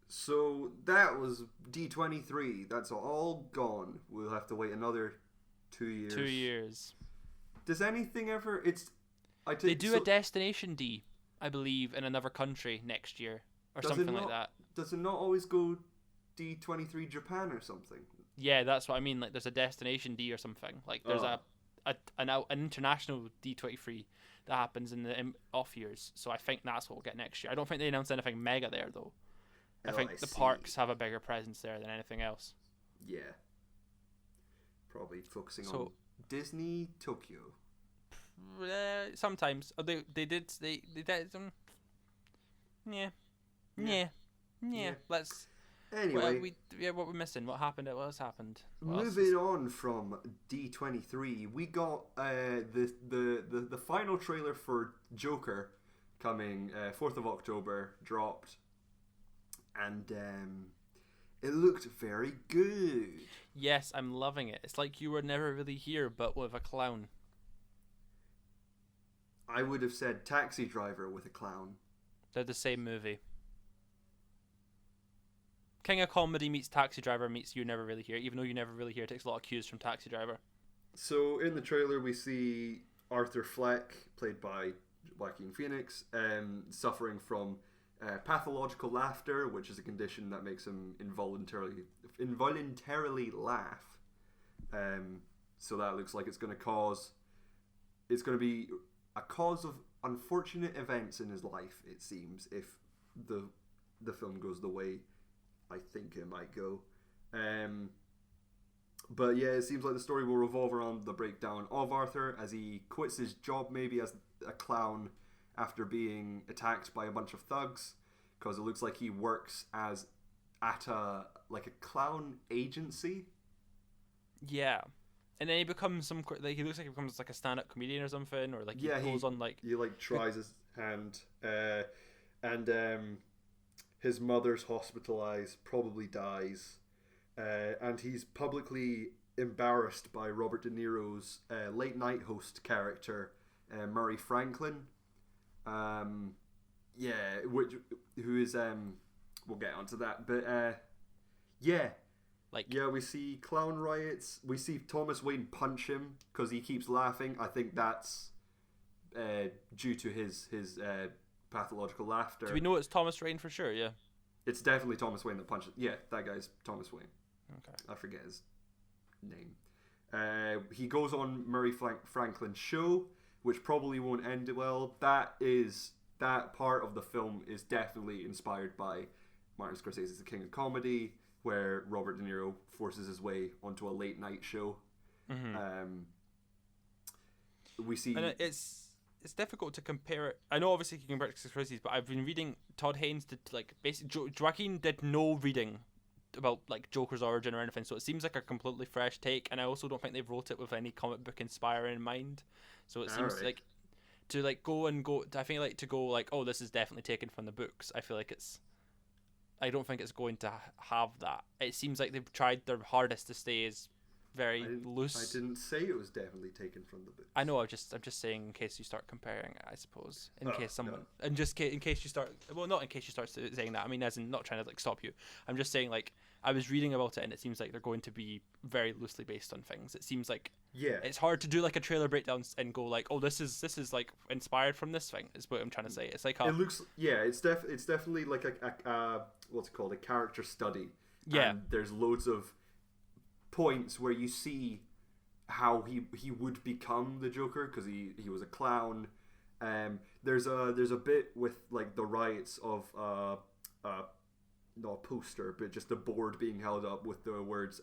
So that was D23. That's all gone. We'll have to wait another 2 years. 2 years. Does anything ever? They do a Destination D, I believe, in another country next year or something like that. Does it not always go D23 Japan or something? Yeah, that's what I mean. Like, there's a Destination D or something. Like, there's an international D23 that happens in the off years. So I think that's what we'll get next year. I don't think they announced anything mega there though. I think the parks have a bigger presence there than anything else. Yeah. Probably focusing on Disney Tokyo. Sometimes they did yeah. Let's. Anyway, what we're missing? What happened? What has happened? Moving on from D23, we got the final trailer for Joker coming 4th of October, dropped, and it looked very good. Yes, I'm loving it. It's like You Were Never Really Here, but with a clown. I would have said Taxi Driver with a clown. They're the same movie. King of Comedy meets Taxi Driver meets You Never Really Here, even though You Never Really Here takes a lot of cues from Taxi Driver. So in the trailer we see Arthur Fleck, played by Joaquin Phoenix, suffering from pathological laughter, which is a condition that makes him involuntarily laugh. So that looks like it's going to be a cause of unfortunate events in his life, it seems, if the film goes the way I think it might go. But yeah, it seems like the story will revolve around the breakdown of Arthur as he quits his job maybe as a clown after being attacked by a bunch of thugs, because it looks like he works at a clown agency. Yeah. And then he becomes he looks like he becomes like a stand-up comedian or something, or like he goes on like he tries his hand, and his mother's hospitalized, probably dies, and he's publicly embarrassed by Robert De Niro's late night host character, Murray Franklin. Who is we'll get onto that, but we see clown riots. We see Thomas Wayne punch him because he keeps laughing. I think that's due to his pathological laughter. Do we know it's Thomas Wayne for sure? Yeah. It's definitely Thomas Wayne that punches. Yeah, that guy's Thomas Wayne. Okay. I forget his name. He goes on Murray Franklin's show, which probably won't end well. That part of the film is definitely inspired by Martin Scorsese's The King of Comedy, where Robert De Niro forces his way onto a late night show. Mm-hmm. We see, and it's difficult to compare it. I know obviously you can compare it to Scorsese's, but I've been reading Todd Haynes did basically Joaquin did no reading about like Joker's origin or anything, so it seems like a completely fresh take. And I also don't think they wrote it with any comic book inspirer in mind. So it seems like to like go. I think like to go like, oh, this is definitely taken from the books. I feel like I don't think it's going to have that. It seems like they've tried their hardest to stay as very loose. I didn't say it was definitely taken from the book. I know. I'm just saying in case you start comparing it, I suppose. In case you start. Well, not in case you start saying that. I mean, as in not trying to like stop you. I'm just saying like I was reading about it and it seems like they're going to be very loosely based on things. It seems like it's hard to do like a trailer breakdown and go like, oh, this is like inspired from this thing. Is what I'm trying to say. It's like it looks. Yeah, it's definitely like a what's it called, a character study. Yeah. And there's loads of points where you see how he would become the Joker because he was a clown. There's a bit with like the riots of not a poster but just a board being held up with the words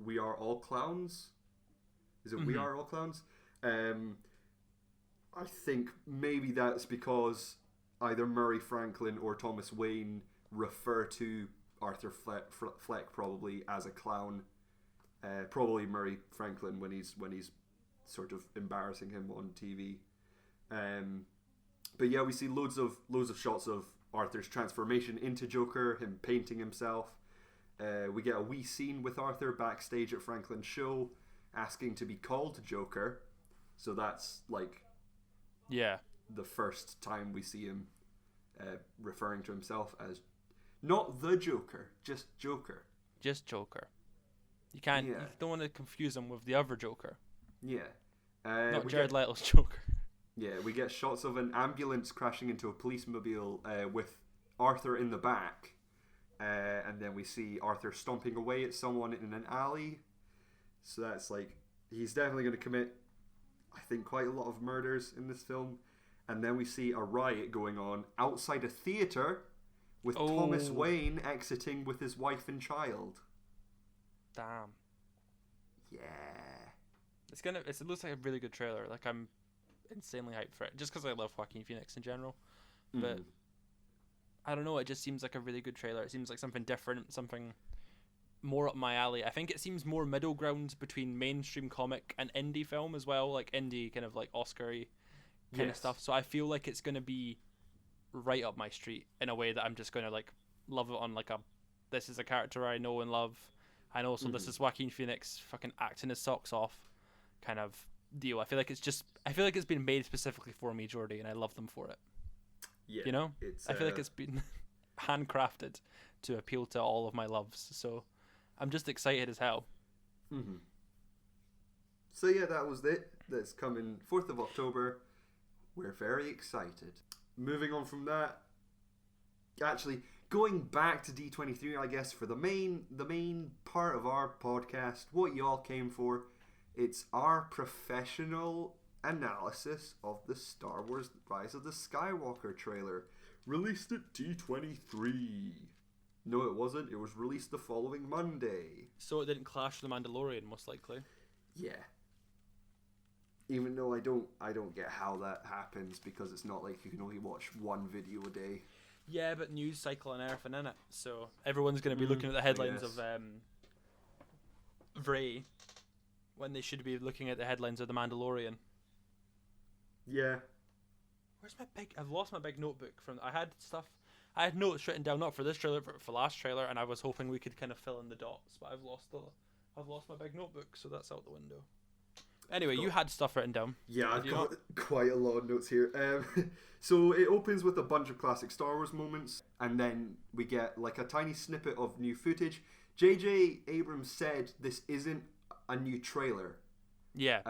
"We are all clowns." Is it "We are all clowns"? I think maybe that's because either Murray Franklin or Thomas Wayne refer to Arthur Fleck probably as a clown. Probably Murray Franklin when he's sort of embarrassing him on TV. But yeah, we see loads of shots of Arthur's transformation into Joker, him painting himself. We get a wee scene with Arthur backstage at Franklin's show, asking to be called Joker. So that's like, the first time we see him referring to himself as Not the Joker, just Joker. Just Joker. You can't. You don't want to confuse him with the other Joker. Yeah. Not Jared Leto's Joker. Yeah, we get shots of an ambulance crashing into a police mobile with Arthur in the back. And then we see Arthur stomping away at someone in an alley. So that's like, he's definitely going to commit, I think, quite a lot of murders in this film. And then we see a riot going on outside a theatre with Thomas Wayne exiting with his wife and child. Damn. Yeah. It looks like a really good trailer. Like, I'm insanely hyped for it, just because I love Joaquin Phoenix in general. But I don't know, it just seems like a really good trailer. It seems like something different, something more up my alley. I think it seems more middle ground between mainstream comic and indie film as well, like indie kind of like Oscar-y kind of stuff. So I feel like it's going to be right up my street in a way that I'm just going to like love it on like a, this is a character I know and love, and also this is Joaquin Phoenix fucking acting his socks off kind of deal. I feel like it's been made specifically for me, Jordy, and I love them for it. Yeah, you know, I feel like it's been handcrafted to appeal to all of my loves. So I'm just excited as hell. So yeah, that was it. That's coming 4th of October. We're very excited. Moving on from that, actually going back to D23, I guess, for the main part of our podcast, what y'all came for. It's our professional analysis of the Star Wars Rise of the Skywalker trailer, released at D23. No, it wasn't. It was released the following Monday. So it didn't clash with The Mandalorian, most likely. Yeah. Even though I don't get how that happens, because it's not like you can only watch one video a day. Yeah, but news cycle and everything in it, so everyone's going to be looking at the headlines of Rey when they should be looking at the headlines of The Mandalorian. Yeah. Where's my big? I've lost my big notebook from. I had notes written down, not for this trailer, but for last trailer, and I was hoping we could kind of fill in the dots, but I've lost my big notebook, so that's out the window. Anyway, you had stuff written down. Yeah, I've got quite a lot of notes here. So it opens with a bunch of classic Star Wars moments, and then we get like a tiny snippet of new footage. J.J. Abrams said this isn't a new trailer. Yeah.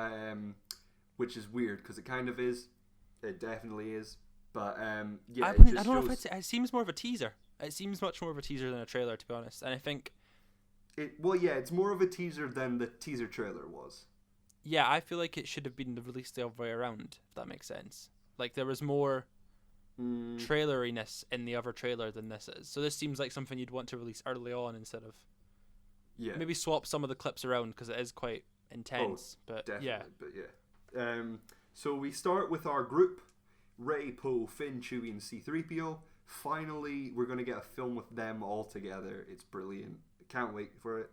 Which is weird, because it kind of is. It definitely is. But yeah, I don't know if it seems more of a teaser. It seems much more of a teaser than a trailer, to be honest. And I think it's more of a teaser than the teaser trailer was. Yeah, I feel like it should have been released the other way around, if that makes sense. Like, there was more traileriness in the other trailer than this is. So this seems like something you'd want to release early on instead of... Yeah. Maybe swap some of the clips around, because it is quite intense. But definitely, yeah. But yeah. So we start with our group. Rey, Poe, Finn, Chewie, and C-3PO. Finally, we're going to get a film with them all together. It's brilliant. Can't wait for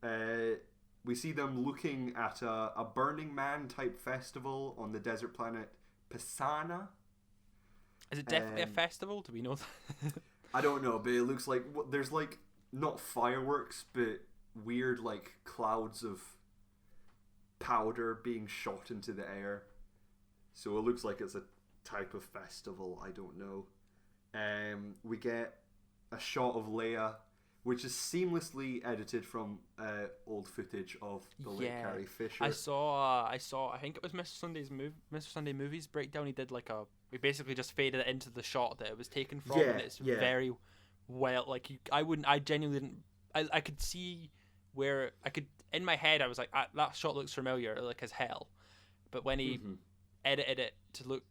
it. We see them looking at a Burning Man type festival on the desert planet Pisana. Is it definitely a festival? Do we know that? I don't know, but it looks like there's like not fireworks, but weird like clouds of powder being shot into the air. So it looks like it's a type of festival. I don't know. We get a shot of Leia, which is seamlessly edited from old footage of the late Carrie Fisher. I saw. I think it was Mr. Sunday Movies breakdown. He did we basically just faded it into the shot that it was taken from, and it's very well. Like I genuinely didn't. I could see where I could in my head. I was like, that shot looks familiar, like as hell. But when he edited it to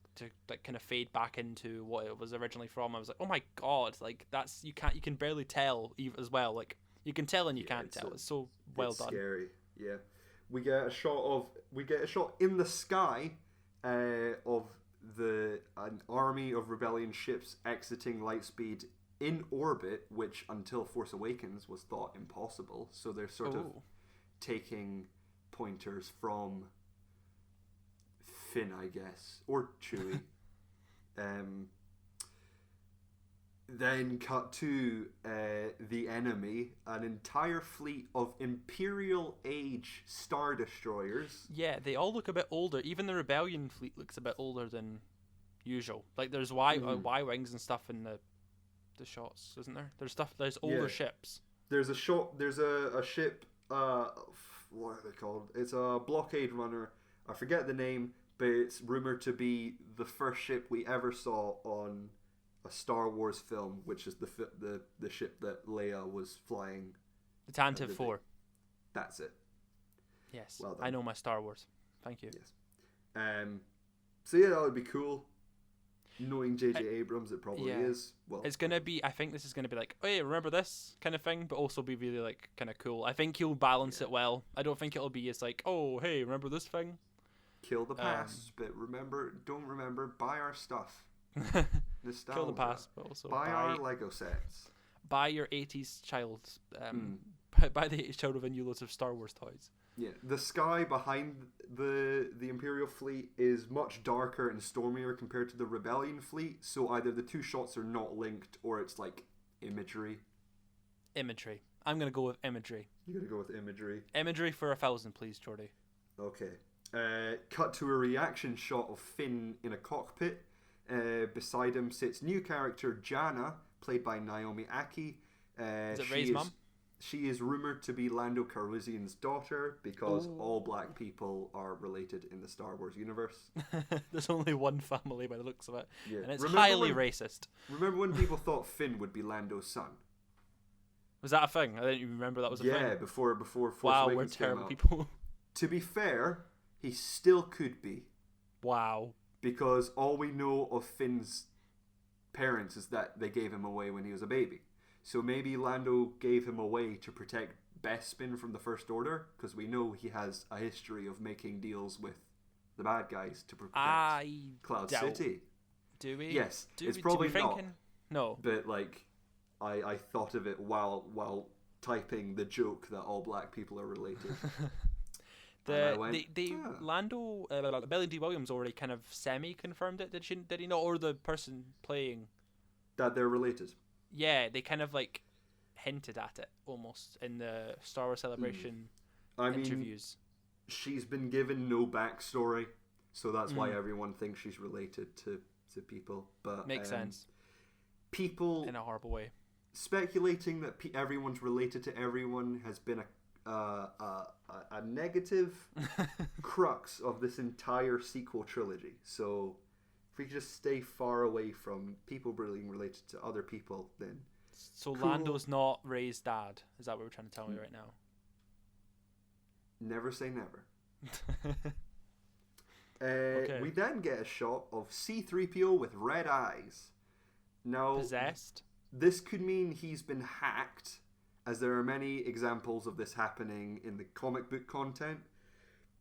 like kind of fade back into what it was originally from, I was like, oh my god, like that's you can barely tell as well. Like you can tell and you can't tell. It's so well done. Scary. Yeah. We get a shot in the sky of an army of rebellion ships exiting Lightspeed in orbit, which until Force Awakens was thought impossible. So they're sort of taking pointers from Finn, I guess, or Chewie. Then cut to the enemy, an entire fleet of Imperial age Star Destroyers. Yeah, they all look a bit older. Even the Rebellion fleet looks a bit older than usual. Like there's Y-wings and stuff in the shots, isn't there? There's stuff. There's older ships. There's a shot. There's a ship. What are they called? It's a blockade runner. I forget the name, but it's rumored to be the first ship we ever saw on a Star Wars film, which is the ship that Leia was flying. The Tantive 4. That's it. Yes. Well done. I know my Star Wars. Thank you. Yes. So yeah, that would be cool. Knowing J.J. Abrams, it probably is. Well, it's gonna be. I think this is gonna be like, oh yeah, remember this kind of thing, but also be really like kind of cool. I think he'll balance it well. I don't think it'll be as like, oh hey, remember this thing? Kill the past, but don't remember, buy our stuff. Nostalgia. Kill the past, but also buy our Lego sets. Buy your 80s child. Buy the 80s child within you loads of Star Wars toys. Yeah, the sky behind the Imperial fleet is much darker and stormier compared to the Rebellion fleet, so either the two shots are not linked or it's like imagery. Imagery. I'm going to go with imagery. You're going to go with imagery? Imagery for 1,000, please, Jordy. Okay. Cut to a reaction shot of Finn in a cockpit. Beside him sits new character Janna, played by Naomi Aki. Is it Rey's mum? She is rumoured to be Lando Calrissian's daughter because all black people are related in the Star Wars universe. There's only one family by the looks of it, and it's highly racist. Remember when people thought Finn would be Lando's son? Was that a thing? I didn't even remember that was a thing. Yeah, before Force wow, Awakens we're terrible came out. people. To be fair, he still could be. Wow. Because all we know of Finn's parents is that they gave him away when he was a baby. So maybe Lando gave him away to protect Bespin from the First Order, because we know he has a history of making deals with the bad guys to protect Cloud City. Do we? Yes, it's probably not. No. But like, I thought of it while typing the joke that all black people are related. Lando, Billy D. Williams already kind of semi-confirmed it. Did he not? Or the person playing that they're related? Yeah, they kind of like hinted at it almost in the Star Wars Celebration interviews. She's been given no backstory, so that's why everyone thinks she's related to people. But makes sense. People in a horrible way speculating that everyone's related to everyone has been a negative crux of this entire sequel trilogy. So if we could just stay far away from people being related to other people, then so cool. Lando's not Rey's dad. Is that what we're trying to tell me right now? Never say never. Okay. We then get a shot of C-3PO with red eyes. Now, possessed? This could mean he's been hacked, as there are many examples of this happening in the comic book content.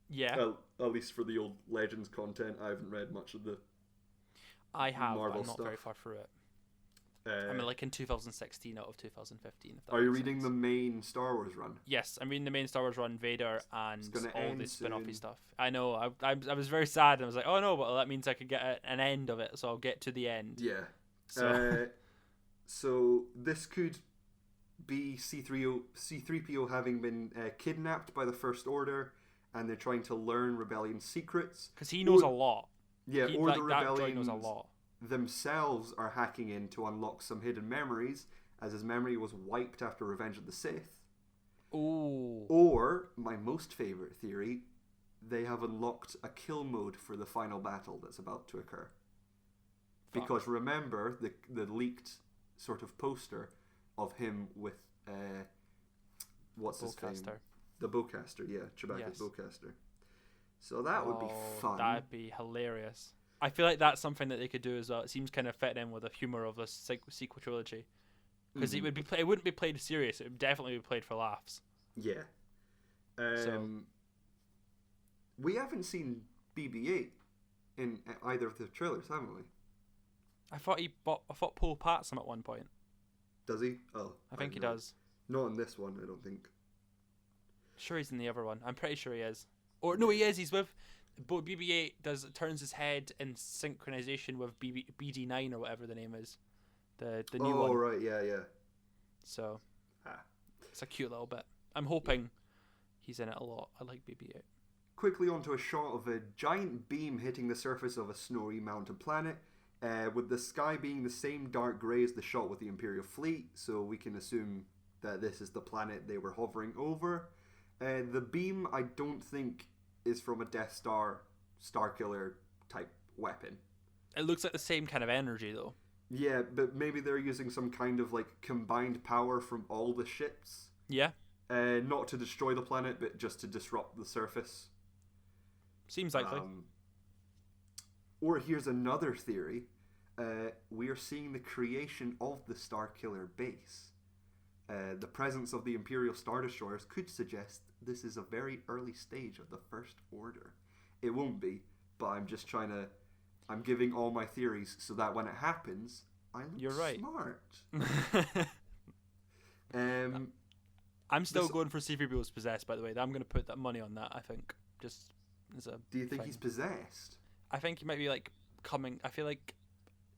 Yeah. Well, at least for the old Legends content. I haven't read much of the I have, Marvel but I'm not stuff. Very far through it. I mean, like in 2016 out of 2015. Are you reading the main Star Wars run? Yes, I'm reading the main Star Wars run, Vader, and all the spin-offy soon. stuff. I know, I was very sad, and I was like, oh no, but that means I could get an end of it, so I'll get to the end. Yeah. So, so this could be C-3PO having been kidnapped by the First Order, and they're trying to learn Rebellion secrets. Because he knows a lot. Yeah, the Rebellion knows a lot. Themselves are hacking in to unlock some hidden memories, as his memory was wiped after Revenge of the Sith. Ooh. Or, my most favourite theory, they have unlocked a kill mode for the final battle that's about to occur. Because remember, the leaked sort of poster of him with, what's his name? The bowcaster, yeah, Chewbacca's bowcaster. So that would be fun. That'd be hilarious. I feel like that's something that they could do as well. It seems kind of fitting in with the humor of the sequel trilogy, because it wouldn't be played serious. It would definitely be played for laughs. Yeah. We haven't seen BB-8 in either of the trailers, haven't we? I thought Paul pats him at one point. Does he? Oh, I think he does. Not in this one, I don't think. Sure, he's in the other one. I'm pretty sure he is. Or no, he is. He's with. But BB-8 turns his head in synchronization with BD9 or whatever the name is, the new one. Oh right, yeah. So, it's a cute little bit. I'm hoping he's in it a lot. I like BB-8. Quickly onto a shot of a giant beam hitting the surface of a snowy mountain planet. with the sky being the same dark grey as the shot with the Imperial fleet, so we can assume that this is the planet they were hovering over. The beam, I don't think, is from a Death Star Starkiller type weapon. It looks like the same kind of energy, though. Yeah, but maybe they're using some kind of like combined power from all the ships. Yeah. Not to destroy the planet, but just to disrupt the surface. Seems likely. Or here's another theory. We are seeing the creation of the Starkiller base. The presence of the Imperial Star Destroyers could suggest this is a very early stage of the First Order. It won't be, but I'm giving all my theories so that when it happens, I look You're right. smart. I'm still going for C-3PO's possessed, by the way. I'm going to put that money on that, I think. Just as a Do you think thing. he's possessed? I think he might be like coming. I feel like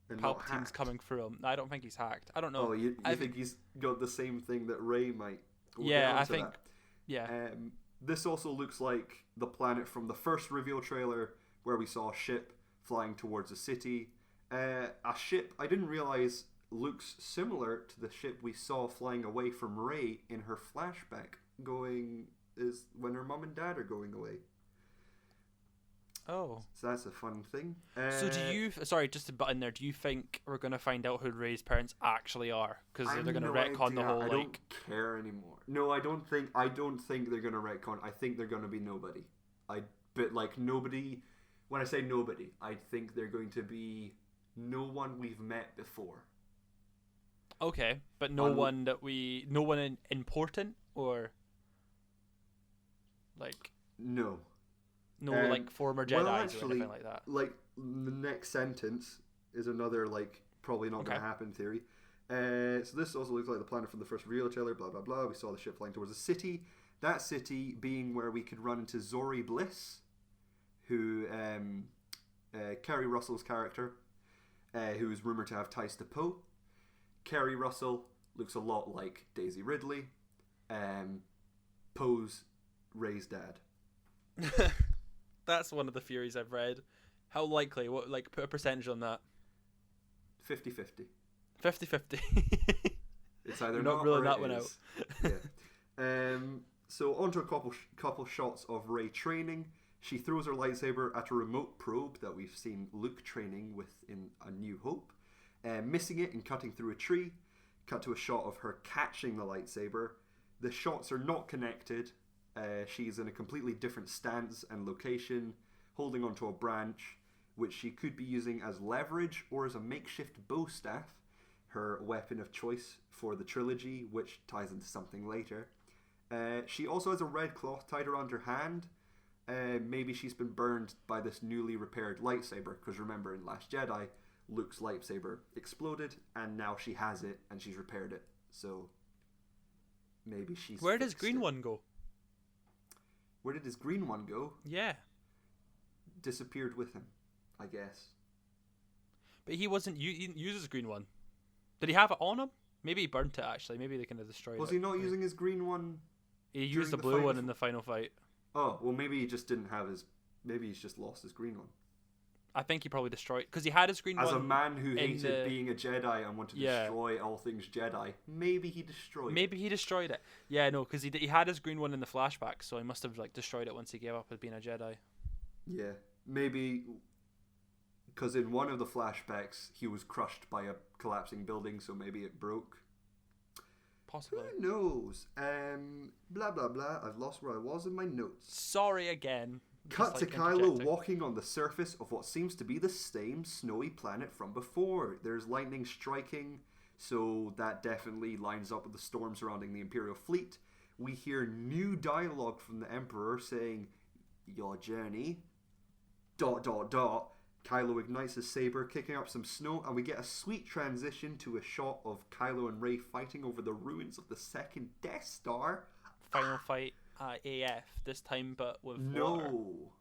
And not Palpatine's hacked? coming through him. I don't think he's hacked. I don't know. Oh, you think he's got the same thing that Rey might? We'll Yeah, get I onto think. that. Yeah. This also looks like the planet from the first reveal trailer where we saw a ship flying towards a city. A ship I didn't realize looks similar to the ship we saw flying away from Rey in her flashback, is when her mom and dad are going away. Oh. So that's a fun thing. So do you? Sorry, just to butt in there. Do you think we're gonna find out who Rey's parents actually are? Because they're gonna retcon the whole I like. don't care anymore. No, I don't think they're gonna retcon. I think they're gonna be nobody. But like nobody. When I say nobody, I think they're going to be no one we've met before. Okay, but no one important or like No. like former Jedi's Well, or actually, anything like that. like the next sentence is another like probably not going to happen theory. So this also looks like the planet from the first real trailer. Blah blah blah. We saw the ship flying towards a city. That city being where we could run into Zori Bliss, who Kerry Russell's character, who is rumored to have ties to Poe. Kerry Russell looks a lot like Daisy Ridley. Poe's Rey's dad. That's one of the theories I've read. How likely? What, like, put a percentage on that? 50-50. 50-50. It's either You're not not ruling or that it one is. out. Yeah. So onto a couple shots of Rey training. She throws her lightsaber at a remote probe that we've seen Luke training with in A New Hope, missing it and cutting through a tree. Cut to a shot of her catching the lightsaber. The shots are not connected. She's in a completely different stance and location, holding onto a branch, which she could be using as leverage or as a makeshift bow staff, her weapon of choice for the trilogy, which ties into something later. She also has a red cloth tied around her hand. Maybe she's been burned by this newly repaired lightsaber, because remember in Last Jedi, Luke's lightsaber exploded, and now she has it, and she's repaired it. So maybe she's Where does fixed green it. one go? Where did his green one go? Yeah. Disappeared with him, I guess. But he wasn't. He uses a green one. Did he have it on him? Maybe he burnt it, actually. Maybe they kind of destroyed it. Was he not using his green one? He used the the blue final one in the final fight. Oh, well, maybe he just didn't have his... Maybe he's just lost his green one. I think he probably destroyed... Because he had his green As one... a man who hated the- being a Jedi and wanted to destroy all things Jedi, maybe he destroyed it. Maybe he destroyed it. Yeah, no, because he had his green one in the flashback, so he must have like destroyed it once he gave up as being a Jedi. Yeah, maybe... Because in one of the flashbacks, he was crushed by a collapsing building, so maybe it broke. Possibly. Who knows? Blah, blah, blah. I've lost where I was in my notes. Sorry again. Cut Just, to like, Kylo interjecting. walking on the surface of what seems to be the same snowy planet from before. There's lightning striking, so that definitely lines up with the storm surrounding the Imperial fleet. We hear new dialogue from the Emperor saying, "Your journey, ... Kylo ignites his saber, kicking up some snow, and we get a sweet transition to a shot of Kylo and Rey fighting over the ruins of the second Death Star. Final fight at AF this time, but with water. No.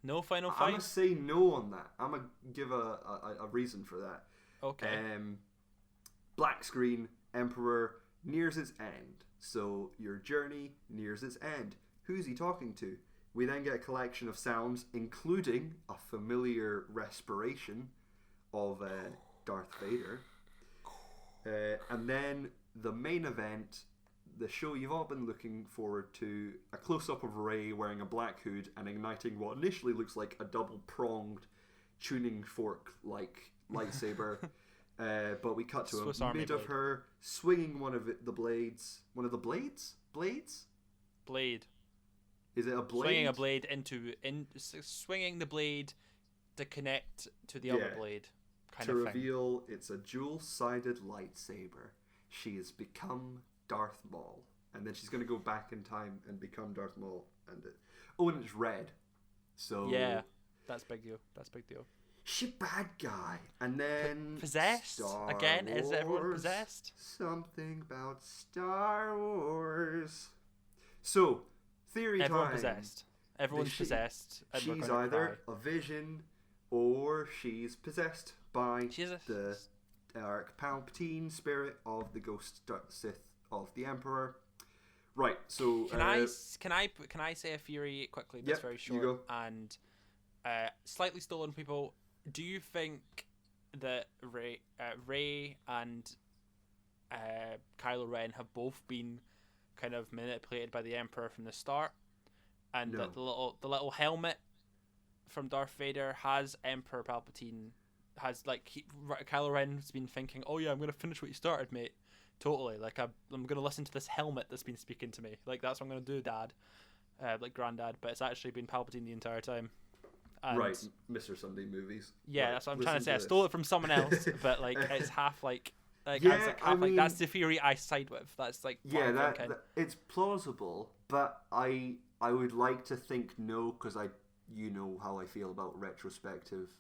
No final I'm fight? going to say no on that. I'm going to give a reason for that. Okay. Black screen, Emperor nears its end. So your journey nears its end. Who's he talking to? We then get a collection of sounds, including a familiar respiration of Darth Vader. And then the main event, the show you've all been looking forward to, a close-up of Rey wearing a black hood and igniting what initially looks like a double-pronged tuning fork-like lightsaber. But we cut to Swiss a Army mid of blade. her swinging one of the blades. One of the blades? Blades? Blade. Is it a blade? Swinging a blade swinging the blade to connect to the other blade. Kind to of thing. reveal it's a dual-sided lightsaber. She has become Darth Maul. And then she's going to go back in time and become Darth Maul. And it's red. So Yeah, that's big deal. she bad guy. And then Possessed? Star Again? Is everyone Wars. possessed? Something about Star Wars. So, theory Everyone time. possessed. Everyone's possessed. And we're She's gonna either cry. a vision or she's possessed by She's a- the Dark Palpatine spirit of the Ghost Sith of the Emperor. Right, so Can I say a theory quickly? That's Yep, very you short go. and slightly stolen. People, do you think that Rey and Kylo Ren have both been kind of manipulated by the Emperor from the start, and No. that the little helmet from Darth Vader has Emperor Palpatine has Kylo Ren's been thinking, oh yeah, I'm gonna finish what you started, mate. Totally, like I'm gonna listen to this helmet that's been speaking to me. Like that's what I'm gonna do, Dad, like Granddad. But it's actually been Palpatine the entire time. And right, Mr. Sunday movies. yeah, Right, that's what I'm trying to say. I listen stole this. it from someone else, but like it's half like Yeah, I was like, I half, like that's mean- the theory I side with. That's like what Yeah, I'm that thinking. it's plausible, but I would like to think no, because you know how I feel about retrospective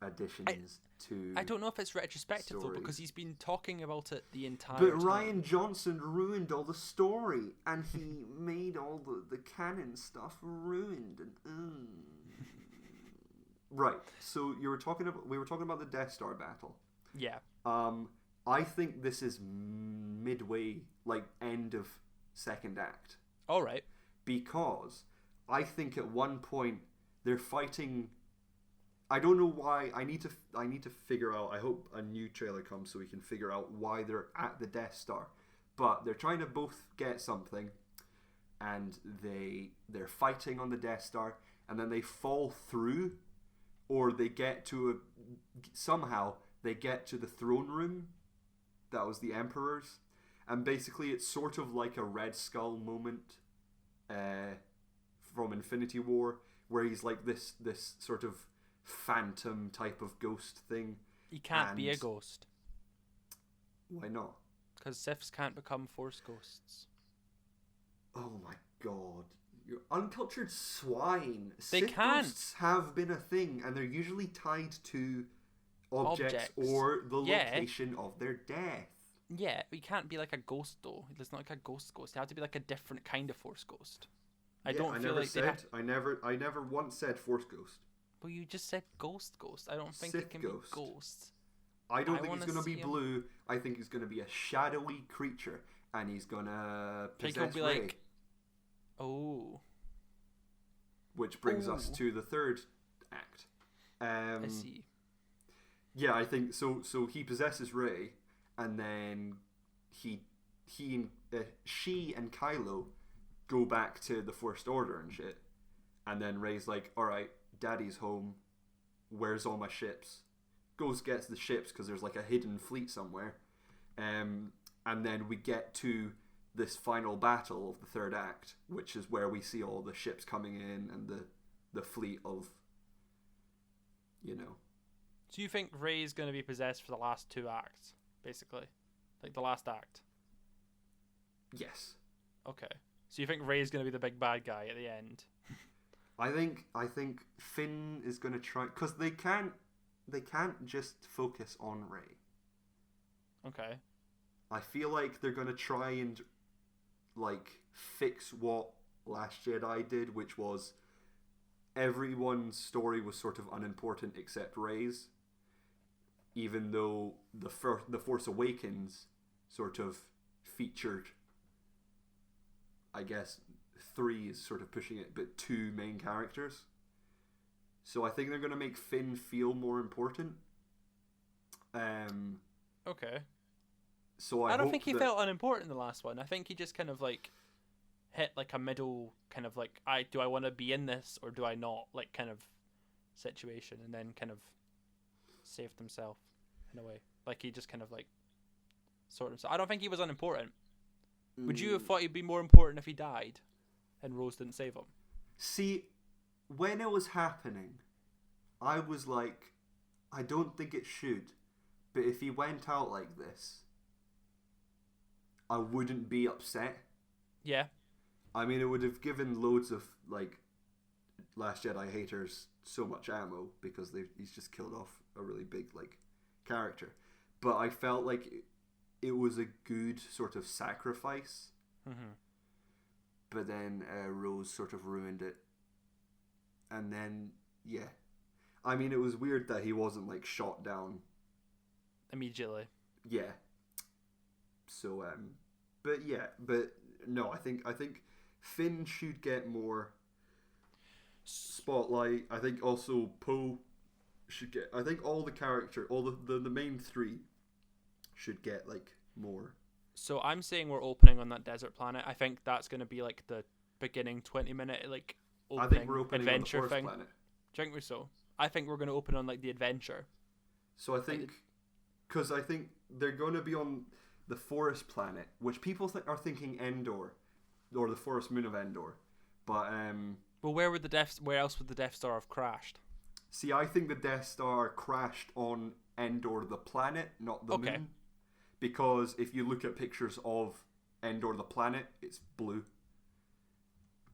additions to. I don't know if it's retrospective though, because stories. he's been talking about it the entire But time. Ryan Johnson ruined all the story, and he made all the canon stuff ruined. And right, so we were talking about the Death Star battle. Yeah. I think this is midway, like end of second act, All right. because I think at one point they're fighting. I don't know why. I need to figure out. I hope a new trailer comes so we can figure out why they're at the Death Star. But they're trying to both get something, and they're fighting on the Death Star, and then they fall through, or they get to somehow they get to the throne room. That was the Emperor's, and basically it's sort of like a Red Skull moment, from Infinity War, where he's like this sort of phantom type of ghost thing. He can't be a And- ghost Why not? because Siths can't become Force ghosts. Oh my god. You're uncultured swine. They Sith can't. ghosts have been a thing, and they're usually tied to objects. Objects. Or the Yeah. location of their death. Yeah, he can't be like a ghost though. He's not like a ghost. He has to be like a different kind of Force ghost. I Yeah, don't I feel never like they said. have. I never once said Force Ghost. Well, you just said ghost. I don't think Sith it can ghost. be ghost. I don't I think he's wanna going to be see him. blue. I think he's going to be a shadowy creature, and he's going to Think possess he'll be Rey. like, oh, Which brings us Ooh. to the third act. I see. Yeah, I think so. So he possesses Rey, and then she and Kylo go back to the First Order and shit. And then Rey's like, "All right, Daddy's home. Where's all my ships?" Goes gets the ships because there's like a hidden fleet somewhere. And then we get to this final battle of the third act, which is where we see all the ships coming in and the fleet of, you know. So you think Rey's going to be possessed for the last two acts, basically, like the last act? Yes. Okay. So you think Rey's going to be the big bad guy at the end? I think Finn is going to try, because they can't just focus on Rey. Okay. I feel like they're going to try and like fix what Last Jedi did, which was everyone's story was sort of unimportant except Rey's, even though the Force Awakens sort of featured, I guess 3 is sort of pushing it, but 2 main characters. So I think they're going to make Finn feel more important, Okay. So I don't think he felt unimportant in the last one. I think he just kind of like hit like a middle kind of like do I want to be in this or do I not, like kind of situation, and then kind of saved himself in a way. Like he just kind of like sorted himself. I don't think he was unimportant. Would you have thought he'd be more important if he died and Rose didn't save him? See, when it was happening, I was like, I don't think it should. But if he went out like this, I wouldn't be upset. Yeah. I mean, it would have given loads of, like, Last Jedi haters so much ammo because he's just killed off a really big, like, character. But I felt like it was a good sort of sacrifice. Mm-hmm. But then Rose sort of ruined it. And then, yeah. I mean, it was weird that he wasn't, like, shot down immediately. Yeah. So, but no, I think Finn should get more spotlight. I think also Poe should get. I think all the main three should get like more. So I'm saying we're opening on that desert planet. I think that's going to be like the beginning 20-minute like opening, I think we're opening adventure on the thing. planet. Do you think we're so? I think we're going to open on like the adventure. So I think, because I think they're going to be on the forest planet, which people are thinking Endor, or the forest moon of Endor, but well, where else would the Death Star have crashed? See, I think the Death Star crashed on Endor, the planet, not the moon. Because if you look at pictures of Endor, the planet, it's blue.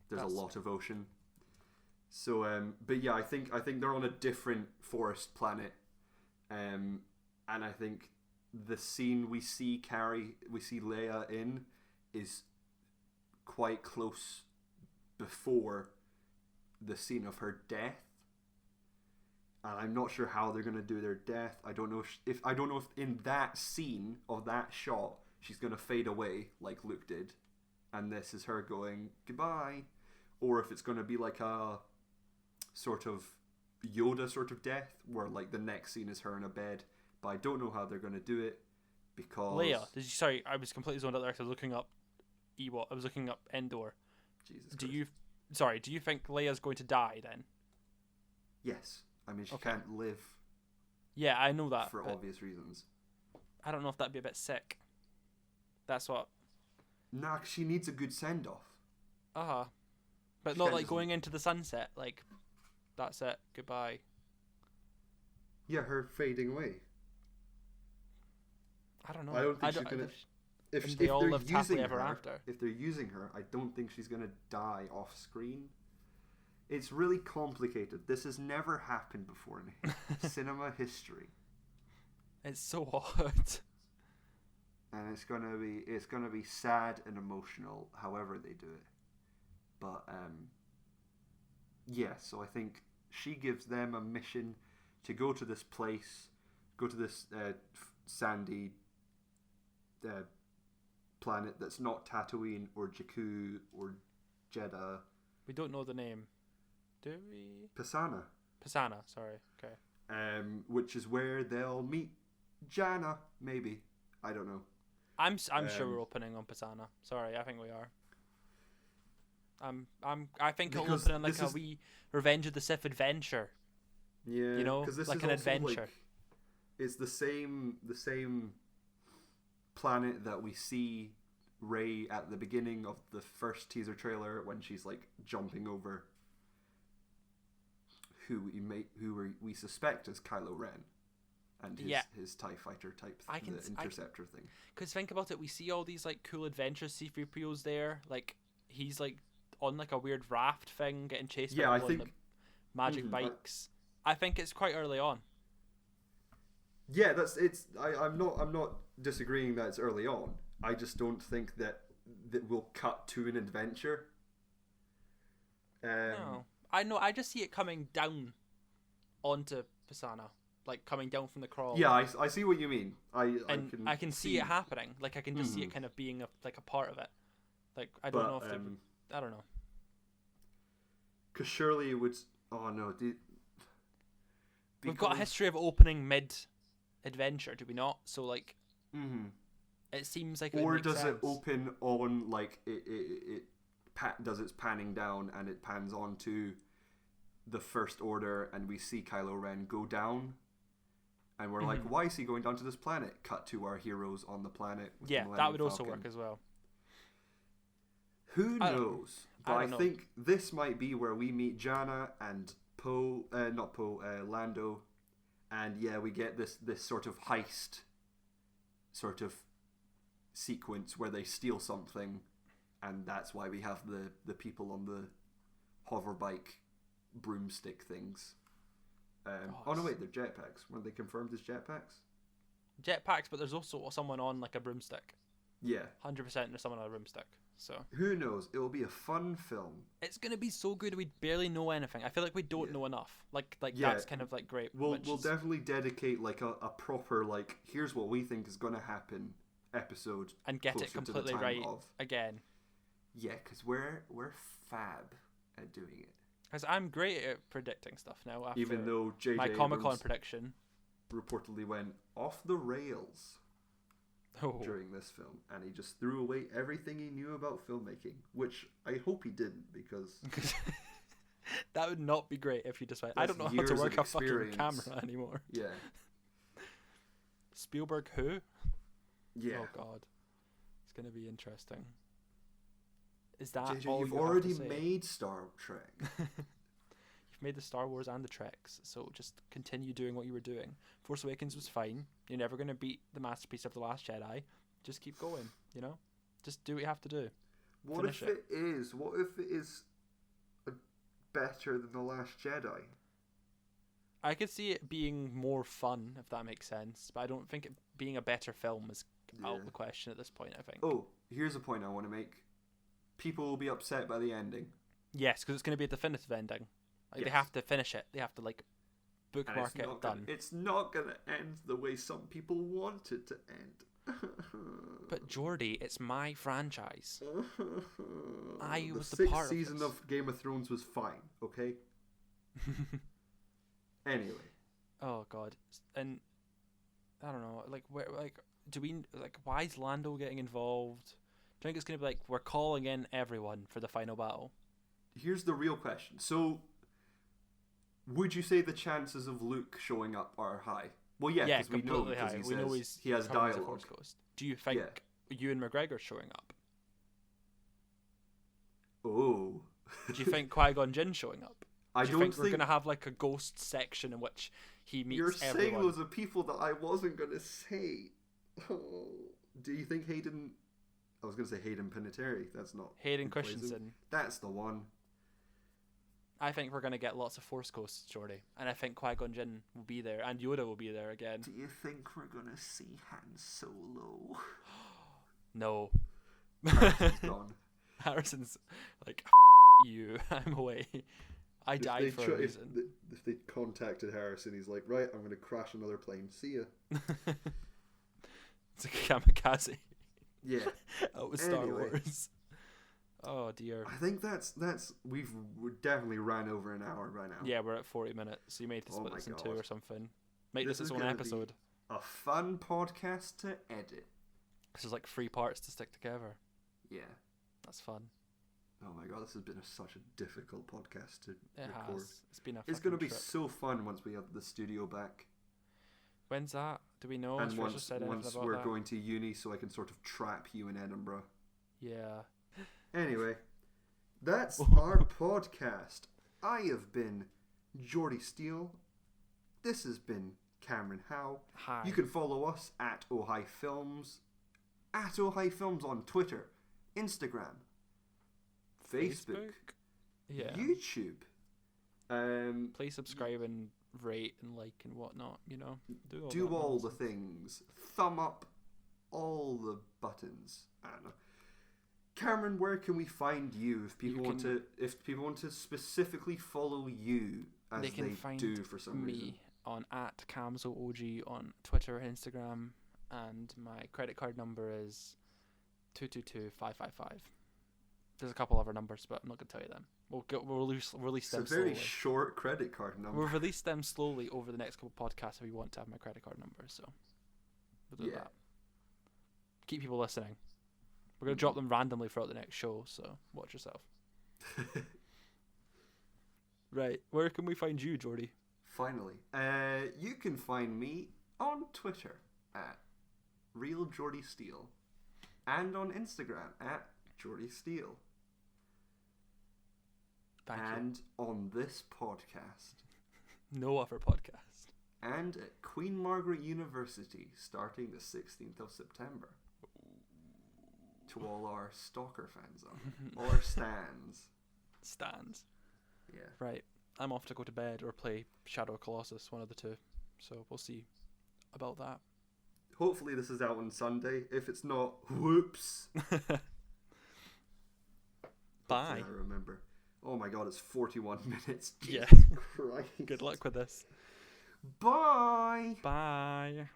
There's a lot of ocean. So, but yeah, I think they're on a different forest planet, and I think the scene we see Leia in is quite close before the scene of her death. And I'm not sure how they're gonna do their death. I don't know if in that scene of that shot she's gonna fade away like Luke did, and this is her going goodbye, or if it's gonna be like a sort of Yoda sort of death where like the next scene is her in a bed. But I don't know how they're gonna do it because Leia. Sorry, I was completely zoned out there. I was looking up Ewok. I was looking up Endor. Jesus. Do you think Leia's going to die then? Yes. I mean, she can't live. Yeah, I know that. For obvious reasons. I don't know if that'd be a bit sick. That's what. Nah, 'cause she needs a good send-off. But not like going into the sunset. Like, that's it. Goodbye. Yeah, her fading away. I don't know. I don't think she's gonna. If they all they're lived using happily ever her, after. if they're using her, I don't think she's gonna die off screen. It's really complicated. This has never happened before in cinema history. It's so odd. And it's gonna be sad and emotional, however they do it. But yeah. So I think she gives them a mission to go to this place, go to this sandy planet that's not Tatooine or Jakku or Jeddah. We don't know the name. Do we? Pisana, sorry. Okay. Which is where they'll meet Janna, maybe. I don't know. I'm sure we're opening on Pisana. Sorry, I think we are. I think it'll open on like a wee Revenge of the Sith adventure. Yeah, you know, this like is an also adventure. Like, it's the same planet that we see Rey at the beginning of the first teaser trailer when she's like jumping over who we suspect is Kylo Ren and his TIE fighter type, the interceptor thing. Because think about it, we see all these like cool adventures C-3PO's there, like he's like on like a weird raft thing getting chased by all the magic bikes. I think it's quite early on. Yeah, I'm not disagreeing that it's early on. I just don't think that we'll cut to an adventure. No. I know. I just see it coming down onto Pisana, like coming down from the crawl. Yeah, I see what you mean. I can see it happening. Like I can just see it kind of being a part of it. Like I don't know if I don't know. Because surely it would. Oh no, we've got a history of opening mid adventure, do we not? So like, it seems like it or would make does sense. it open on like does its panning down and it pans onto the First Order and we see Kylo Ren go down, and we're like, why is he going down to this planet? Cut to our heroes on the planet. With Yeah, the that Millennium would also Falcon. work as well. Who knows? But I don't know. think this might be where we meet Janna and Lando, and yeah, we get this sort of heist sort of sequence where they steal something, and that's why we have the people on the hoverbike broomstick things. Oh no, wait, they're jetpacks. Weren't they confirmed as jetpacks? Jetpacks, but there's also someone on like a broomstick. Yeah. 100% there's someone on a broomstick. So who knows? It will be a fun film. It's gonna be so good. We barely know anything. I feel like we don't know enough. Like that's kind of like great. We'll definitely dedicate like a proper like here's what we think is gonna happen episode and get it completely right again. Yeah, because we're fab at doing it. Because I'm great at predicting stuff now. After even though J.J. my Comic-Con prediction reportedly went off the rails during this film, and he just threw away everything he knew about filmmaking, which I hope he didn't, because that would not be great if you just went, I don't know how to work a fucking camera anymore. Yeah. Spielberg who? Yeah. Oh god. It's going to be interesting. Is that JJ, all you've you already have to say? made Star Trek. You've made the Star Wars and the Treks, so just continue doing what you were doing. Force Awakens was fine. You're never going to beat the masterpiece of The Last Jedi. Just keep going, you know? Just do what you have to do. What if it is better than The Last Jedi? I could see it being more fun, if that makes sense, but I don't think it being a better film is out of the question at this point, I think. Oh, here's a point I want to make. People will be upset by the ending. Yes, because it's going to be a definitive ending. Like, they have to finish it. They have to, like, bookmark it, done. It's not going to end the way some people want it to end. But Jordy, it's my franchise. I was the sixth part season of of Game of Thrones was fine, okay? Anyway. Oh god. And I don't know, like why is Lando getting involved? Do you think it's gonna be like we're calling in everyone for the final battle? Here's the real question. So would you say the chances of Luke showing up are high? Well, yeah, because we know because he has dialogue. Do you think Ewan McGregor's showing up? Oh. Do you think Qui-Gon Jinn's showing up? I Do you think we're going to have like a ghost section in which he meets everyone? You're saying loads of people that I wasn't going to say. Oh. Do you think Hayden... I was going to say Hayden Panettiere. That's not... Hayden Christensen. That's the one. I think we're going to get lots of Force ghosts, Jordy. And I think Qui-Gon Jinn will be there. And Yoda will be there again. Do you think we're going to see Han Solo? No. Harrison's gone. Harrison's like, you, I'm away. I died for a reason. If they contacted Harrison, he's like, right, I'm going to crash another plane. See ya. It's a kamikaze. Yeah. Out with Star Wars. Oh dear. I think we've definitely ran over an hour by now. Yeah, we're at 40 minutes, so you may have to split this in two or something. Make this its own episode. A fun podcast to edit. This is like 3 parts to stick together. Yeah. That's fun. Oh my god, this has been such a difficult podcast to record. Has. It's been a It's going to be trip. so fun once we have the studio back. When's that? Do we know? And once we're going to uni, so I can sort of trap you in Edinburgh. Yeah. Anyway, that's our podcast. I have been Jordy Steele. This has been Cameron Howe. Hi. You can follow us at Ohio Films. At Ohio Films on Twitter, Instagram, Facebook? Yeah. YouTube. Please subscribe and rate and like and whatnot, you know. Do all the things. Thumb up all the buttons. I don't know. Cameron, where can we find you if people want to specifically follow you as they do for some reason? Me on @CamzoOG on Twitter and Instagram, and my credit card number is 222555. There's a couple other numbers, but I'm not going to tell you them. We'll release them It's a very slowly. short credit card number. We'll release them slowly over the next couple of podcasts if you want to have my credit card number. So we'll do that. Keep people listening. We're going to drop them randomly throughout the next show, so watch yourself. Right. Where can we find you, Jordy? Finally. You can find me on Twitter at RealJordySteele and on Instagram at JordySteele. Thank you. On this podcast. No other podcast. And at Queen Margaret University starting the 16th of September. To all our stalker fans or stands. Stands. Yeah. Right. I'm off to go to bed or play Shadow of Colossus, one of the two. So we'll see about that. Hopefully this is out on Sunday. If it's not, whoops. Bye. I remember. Oh my god, it's 41 minutes. Yeah. Jesus Christ. Good luck with this. Bye. Bye.